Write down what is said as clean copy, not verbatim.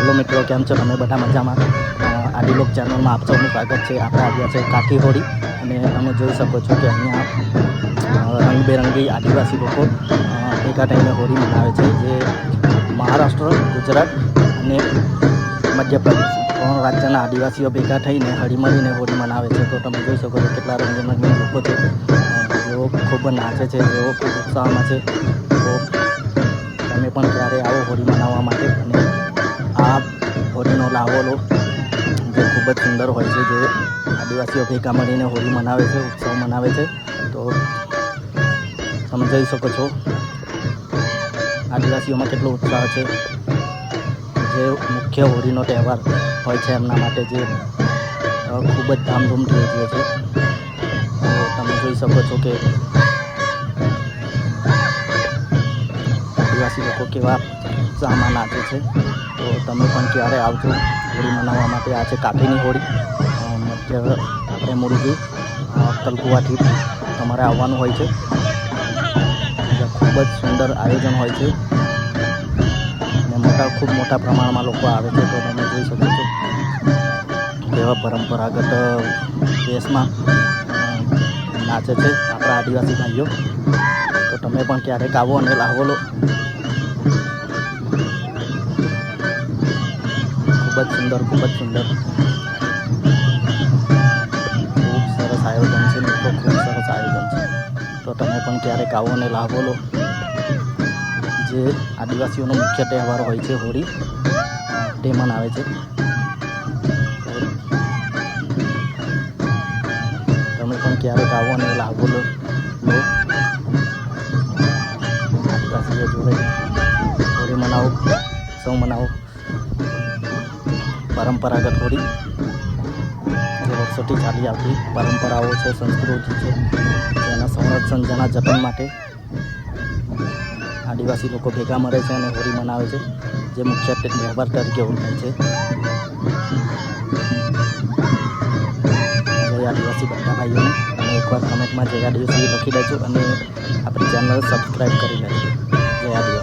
Hello मित्रों, केम छो तमे बधा मजामां। आदिलोक चैनल में आप सबनुं स्वागत है। आपणे आव्या छे काठी होળી अने तमे जोई शको छो कि अहींया रंगबेरंगी आदिवासी लोको भेगा थईने होળી मनावे छे। जे महाराष्ट्र, गुजरात अने मध्य प्रदेश त्रण राज्यना आदिवासीओ भेगा थईने हळीमळीने होળી मनावे छे। तो तमे जोई शको छो केटला रंगबेरंगी लोको छे, जेओ खूब नाचे छे, जेओ खूब उत्साहमां छे। तो तमे पण क्यारे आवो होળી मनाववा माटे अने आ होळीनो लाहो लो, जे खूब ज सुंदर होय छे। जे आदिवासीओ भेगा मळीने होળી मनावे छे, उत्सव मनावे छे। तो तमे जोई शको छो आदिवासीओमां केटलो उत्साह छे। जे मुख्य होळीनो तहेवार होय छे एमना माटे, जे खूब ज धामधूमथी उजवे छे। तो तमे जोई शको छो के आदिवासी लोको केवा उत्साहमां नाचे छे। तो तमे पण क्यारे आवजो होળી मनाववा माटे। आ छे काठीनी होળી। मध्य आपणे मूळजी कलकुवाथी तमारे आववानुं होय छे। ज्यां खूब ज सुंदर आयोजन होय छे अने खूब मोटा प्रमाणमां लोको आवे छे। तो तमे जोई शको छो केवा परंपरागत वेशमां नाचे छे आपणा आदिवासी भाईओ। तो तमे पण क्यारेक आवो अने लाहो लो। खूब ज सुंदर, खूब ज सुंदर, खूब सरस आयोजन छे मित्रों, खूब सरस आयोजन छे। तो तमे पण क्यारेक आवो अने लाहो लो। जे आदिवासीओनो मुख्य तहेवार होय छे होળી, ते मनावे छे। तो तमे पण क्यारेक आवो अने लाहो लो। आदिवासीओ जोड़े होળી मनावो, उत्सव मनावो। परंपरागत होળી जे वर्षोथी चाली आवती परंपराओ छे, संस्कृति छे, जेना संरक्षण, जेना जतन माटे आदिवासी लोको भेगा मळे छे अने होળી मनावे छे, जे मुख्य तहेवार तरीके ओळखाय छे। जय आदिवासी बधा भाईओने। अने एकवार कमेंट में जय आदिवासी लखी देजो अने आपणी चेनल सब्सक्राइब करी लेजो। जय आदिवासी।